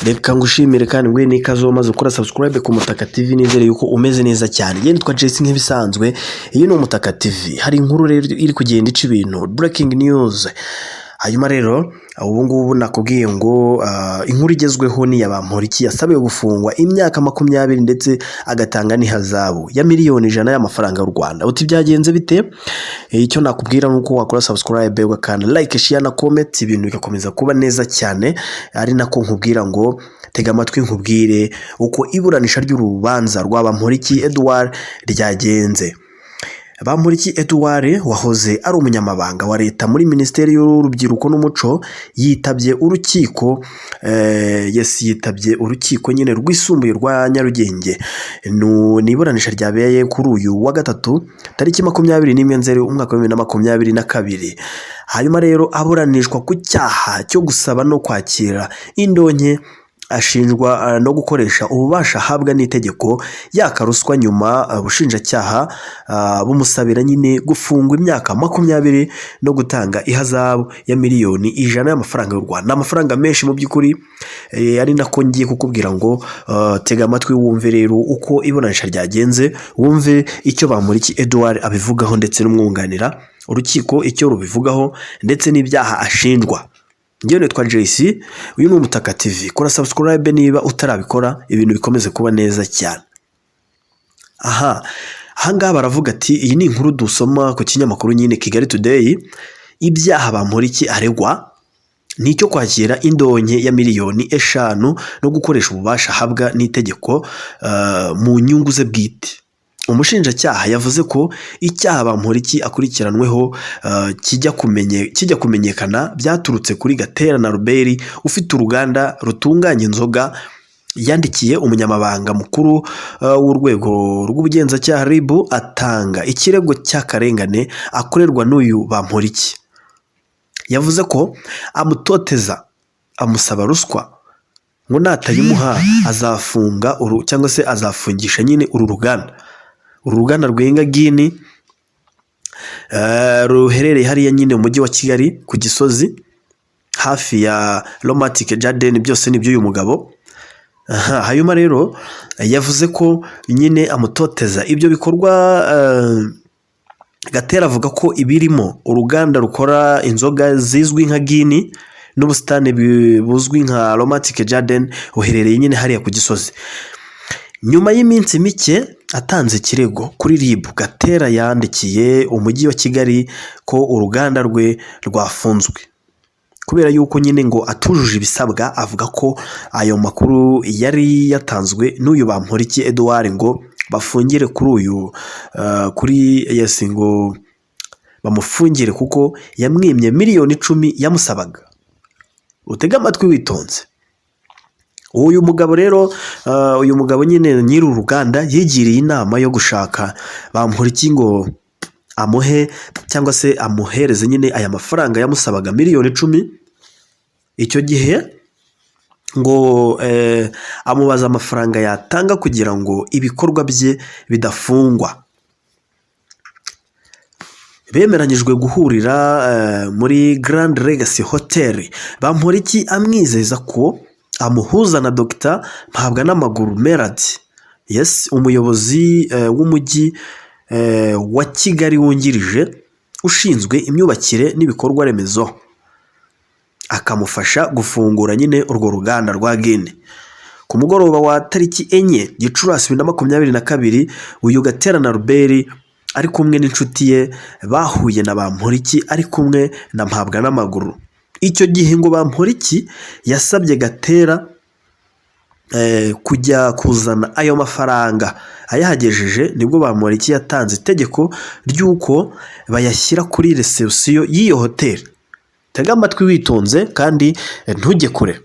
Reka ngushimire kandi ngwe n'ikaze maze ukora subscribe ku Mutaka TV nizere yuko umeze neza cyane. Yende twa Jesse nk'ibisanzwe. Iyi ni Mutaka TV. Hari inkuru rero iri kugenda ica ibintu. Breaking news. Hanyuma rero ubu ngubu nakubwiye ngo inkuru igezweho ni Bamporiki yasabiwe gufungwa imyaka 20 ndetse agatanga n'ihazabu ya miliyoni 100 y'amafaranga y'u Rwanda. Uti byagenze bite? Icyo nakubwira nuko wakora subscribe ugakanda like, share na comment, ibintu bigakomeza kuba neza cyane. Ari nako nkubwira ngo tega amatwi nkubwire uko iburanisha ry'urubanza rwa Bamporiki Edouard ryagenze. Bamporiki Edouard wahoze ari umunyamabanga wa leta muri Minisiteri y'Urubyiruko n'Umuco yitabye urukiko yitabye urukiko nyine rwisumbuye rwa Nyarugenge. Ni iburanisha ryabereye kuri uyu wa gatatu tariki 21 Nzeri umwaka wa 2022. Hanyuma rero aburanishwa ku cyaha cyo gusaba no kwakira indonke ashinjwa no gukoresha ububasha habwa n'itegeko yakaruswa nyuma ubushinjacyaha bumusabira nyine gufungwa imyaka 20 no gutanga ihazabu ya miliyoni 100 y'amafaranga y'u Rwanda. Amafaranga menshi mu by'ukuri ari nako ngiye kukubwira ngo tega amatwi wumve rero uko iburanisha ryagenze, wumve icyo Bamporiki Edouard abivugaho ndetse n'umwunganira urukiko icyo rubivugaho ndetse n'ibyaha ashinjwa. Ngiye nitwa Jesse, uyu ni Mutaka TV. Kora subscribe niba utarabikora, ibintu bikomeze kuba neza cyane. Ahangaha baravuga ati iyi ni inkuru dusoma ku kinyamakuru nyine Kigali Today. Ibyaha Bamporiki aregwa nicyo kwakira indonke ya miliyoni 5 no gukoresha ububasha habwa n'itegeko mu nyungu ze bwite. Umushinjacyaha yavuze ko icyaha Bamporiki akurikiranweho kijya kumenyekana byaturutse kuri Gatera na Robert ufite uruganda rutunganya inzoga yandikiye umunyamabanga mukuru w'urwego rw'ubugenzacyaha RIB atanga ikirego cy'akarengane akorerwa n'uyu Bamporiki. Yavuze ko amutoteza, amusaba ruswa ngo natayimuha azafunga cyangwa se azafungisha nyine uru ruganda rwenga Gini ruherereye hariya nyine mu mujyi wa Kigali ku Gisozi hafi ya Romantic Garden. Byose ni by'uyu mugabo. Hanyuma rero yavuze ko nyine amutoteza ibyo bikorwa. Gatera avuga ko ibirimo uruganda rukora inzoga zizwi nka Gini n'ubusitani buzwi nka Romantic Garden uherereye nyine hariya ku Gisozi. Nyuma y'iminsi mike atanze ikirego kuri RIB, Gatera yandikiye umujyi wa Kigali ko uruganda rwe rwafunzwe kubera yuko nyine ngo atujuje ibisabwa. Avuga ko ayo makuru yari yatanzwe n'uyu Bamporiki Edouard ngo bafungire kuri ngo bamufungire kuko yamwimye miliyoni 10 yamusabaga. Utega amatwi witonze. Uyu mugabo rero uyu mugabo nyine nyiri uruganda yigiriye inama yo gushaka Bamporiki ngo amuhe cyangwa se amuhereze nyine aya mafaranga yamusabaga miliyoni 10. Icyo gihe ngo amubaza amafaranga yatanga kugira ngo ibikorwa bye bidafungwa. Bemeranyijwe guhurira muri Grand Legacy Hotel. Bamporiki amwizeza ko amuhuza na Dr. Mpabwanamaguru Merad, umuyobozi w'umujyi wa Kigali wungirije ushinzwe imyubakire n'ibikorwa remezo, akamufasha gufungura nyine urwo ruganda rwa Gini. Ku mugoroba wa tariki 4 Gicurasi 2022 uyu Gatera na Robert ari kumwe n'inshuti ye bahuye na Bamporiki ari kumwe na Mpabwanamaguru. Icyo gihe ngo Bamporiki yasabye Gatera kujya kuzana ayo mafaranga. Ayahagejeje nibwo Bamporiki yatanze itegeko ry'uko bayashyira kuri reception y'iyo hoteli. Tega amatwi witonze kandi ntujye kure.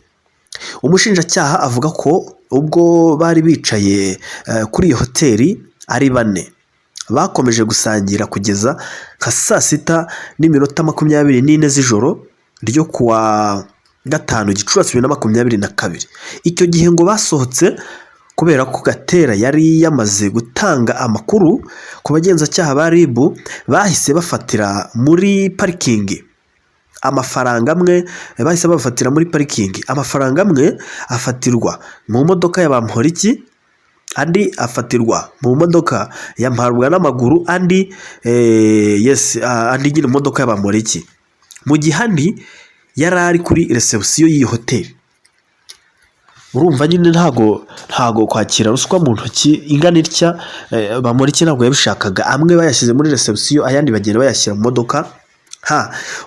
Umushinjacyaha avuga ko ubwo bari bicaye kuri iyo hoteli ari 4 bakomeje gusangira kugeza nka 6:24 z'ijoro ryo kuwa 5 Gicurasi 2022. Icyo gihe ngo basohotse kubera ko Gatera yari yamaze gutanga amakuru ku bagenzacyaha ba RIB. Bahise bafatira muri parikingi amafaranga amwe bahise bafatira muri parikingi, amafaranga amwe afatirwa mu modoka ya Bamporiki, andi afatirwa mu modoka ya Mpabwa n'amaguru, andi andi nyine modoka ya Bamporiki, mu gihe andi yari ari kuri reception y'iyi hoteli. Urumva nyine ntago kwakira ruswa mu ntoki ingana itya Bamporiki ntabwo yabishakaga, amwe bayashyize muri reception, ayandi bagenda bayashyira mu modoka.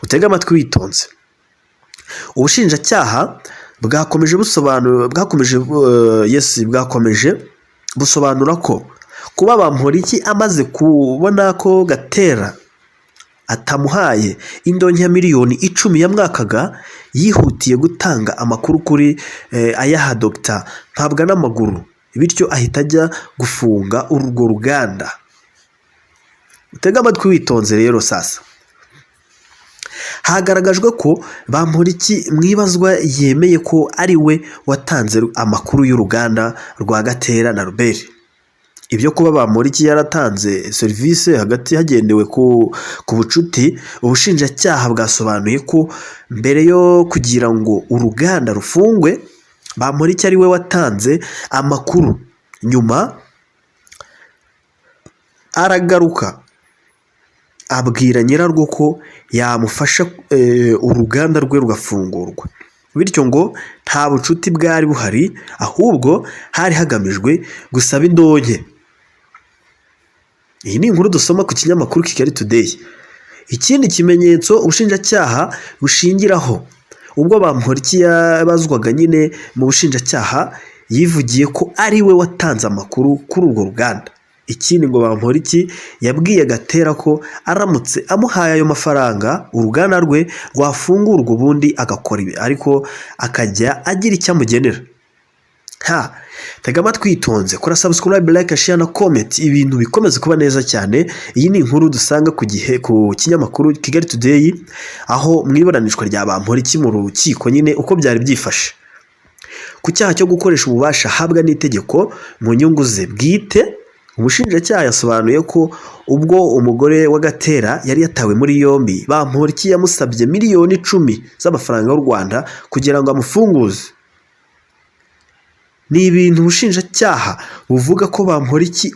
Utega amatwi witonze. Ubushinjacyaha bwakomeje busobanura ko kuba Bamporiki amaze kubona ko Gatera atamuhaye indonke ya miliyoni 10 yamwakaga, yihutiye gutanga amakuru kuri ayaha Dr. Mpabwa n'amaguru, bityo ahita ajya gufunga urwo ruganda. Utega amatwi witonze rero. Sasa hagaragajwe ko Bamporiki mwibazwa yemeye ko ari we watanze amakuru y'uruganda rwa Gatera na Robert. Ibyo kuba Bamporiki yaratanze serivisi hagati hagendewe ku bucuti, ubushinjacyaha bwasobanuye ko mbere yo kugira ngo uruganda rufungwe, Bamporiki ari we watanze amakuru. Nyuma aragaruka abwira nyirarwo ko yamufasha uruganda rwe rugafungurwa, bityo ngo nta bucuti bwari buhari, ahubwo hari hagamijwe gusaba indonke. Iyi ni inkuru dusoma ku kinyamakuru Kigali Today. Ikindi kimenyetso ubushinjacyaha bushingiraho ubwo Bamporiki yabazwaga nyine mu bushinjacyaha, yivugiye ko ari we watanze amakuru kuri urwo ruganda. Ikindi ngo Bamporiki yabwiye Gatera ko aramutse amuhaye ayo mafaranga uruganda rwe rwafungurwa ubundi agakora ibi, ariko akajya agira icyo amugenera. Tega amatwi witonze, kora subscribe, like, share na comment, ibintu bikomeze kuba neza cyane. Iyi ni inkuru dusanga ku kinyamakuru Kigali Today, aho mwiburanishwa rya Bamporiki mu rukiko nyine uko byari byifashe. Ku cyaha cyo gukoresha ububasha ahabwa n'itegeko mu nyungu ze bwite, umushinjacyaha yasobanuye ko ubwo umugore wa Gatera yari yatawe muri yombi, Bamporiki yamusabye miliyoni 10 z'amafaranga y'u Rwanda kugira ngo amufunguze. Ni ibintu ubushinjacyaha buvuga ko Bamporiki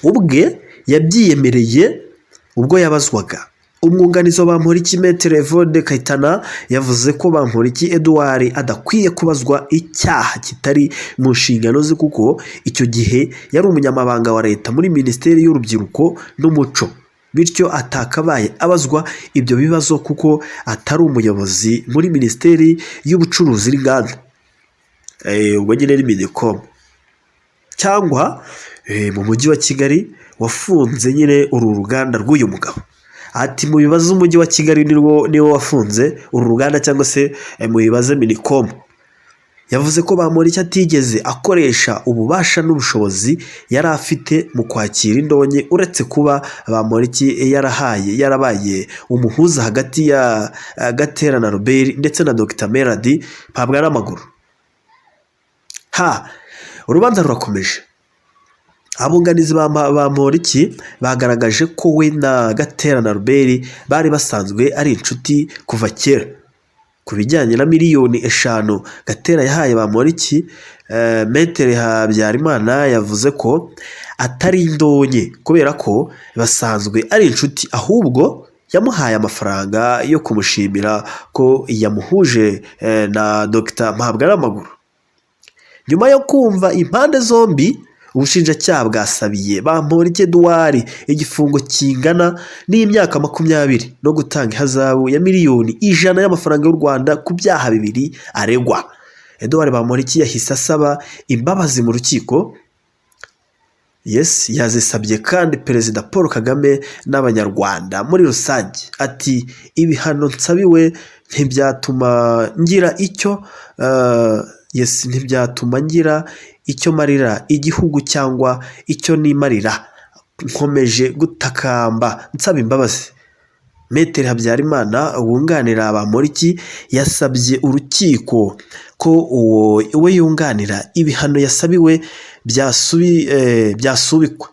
ubwe yabyiyemereye ubwo yabazwaga. Umwunganizi wa Bamporiki Maître Evode Kayitana yavuze ko Bamporiki Edouard adakwiye kubazwa icyaha kitari mu nshingano ze, kuko icyo gihe yari umunyamabanga wa leta muri Minisiteri y'Urubyiruko n'Umuco, bityo atakabaye abazwa ibyo bibazo kuko atari umuyobozi muri Minisiteri y'Ubucuruzi n'Inganda, ubwo nyine ni Minicom, cyangwa mu mujyi wa Kigali wafunze nyine uru ruganda rw'uyu mugabo. Ati mu bibazo umujyi wa Kigali niwo wafunze uru ruganda, cyangwa se mu bibazo Minicom. Yavuze ko Bamporiki atigeze akoresha ububasha n'ubushobozi yari afite mu kwakira indonke, uretse kuba Bamporiki yarabaye umuhuza hagati ya Gatera na Robert ndetse na Dr. Melody Mpabwa n'amaguru. Urubanza rurakomeje. Abunganizi ba Bamporiki bagaragaje ko we na Gatera na Robert bari basanzwe ari inshuti kuva kera. Ku bijyanye na miliyoni 5 Gatera yahaye Bamporiki, Maître Habyarimana yavuze ko atari indonke kubera ko basanzwe ari inshuti, ahubwo yamuhaye amafaranga yo kumushimira ko yamuhuje na Dr. Mpabwa n'amaguru. Nyuma yo kumva impande zombi, ubushinjacyaha bwasabiye Bamporiki Edouard igifungo kingana n'imyaka 20 no gutanga ihazabu ya miliyoni 100 y'amafaranga y'u Rwanda ku byaha bibiri aregwa. Edouard Bamporiki yahise asaba imbabazi mu rukiko. Yazisabye kandi Perezida Paul Kagame n'Abanyarwanda muri rusange. Ati ibihano nsabiwe ntibyatuma ngira icyo marira igihugu cyangwa icyo nimarira. Nkomeje gutakamba nsaba imbabazi. Maître Habyarimana wunganira Bamporiki yasabye urukiko ko we yunganira ibihano yasabiwe byasubikwa.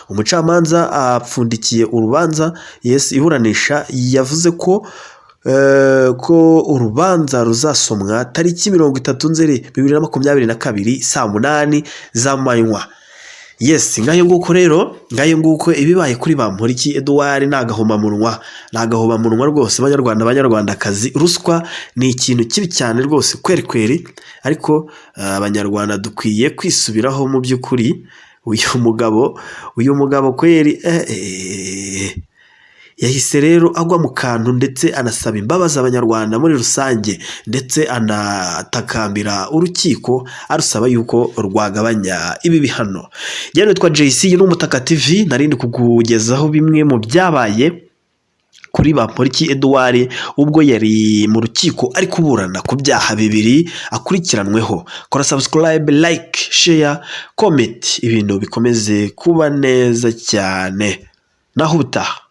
umucamanza apfundikiye urubanza. Yes, iburanisha yavuze ko urubanza ruzasomwa tariki 30 Nzeri 2022 saa 8 z'amanywa. Yes, ngayo nguko ibibaye kuri Bamporiki Edouard nagahomamunwa rwose. Banyarwandakazi, ruswa ni ikintu kibi cyane rwose kweri, ariko abanyarwanda dukwiye kwisubiraho mu by'ukuri. uyu mugabo kweri yahise rero agwa mu kantu, ndetse anasaba imbabazi abanyarwanda muri rusange, ndetse anatakambira urukiko arusaba yuko rwagabanya ibi bihano. Njye nitwa JC, ni Umutaka TV, narindi kukugezaho bimwe mu byabaye kuri Bamporiki Edouard ubwo yari mu rukiko ari kuburana ku byaha bibiri akurikiranweho. Kora subscribe, like, share, comment, ibintu bikomeze kuba neza cyane. Naho ubutaha.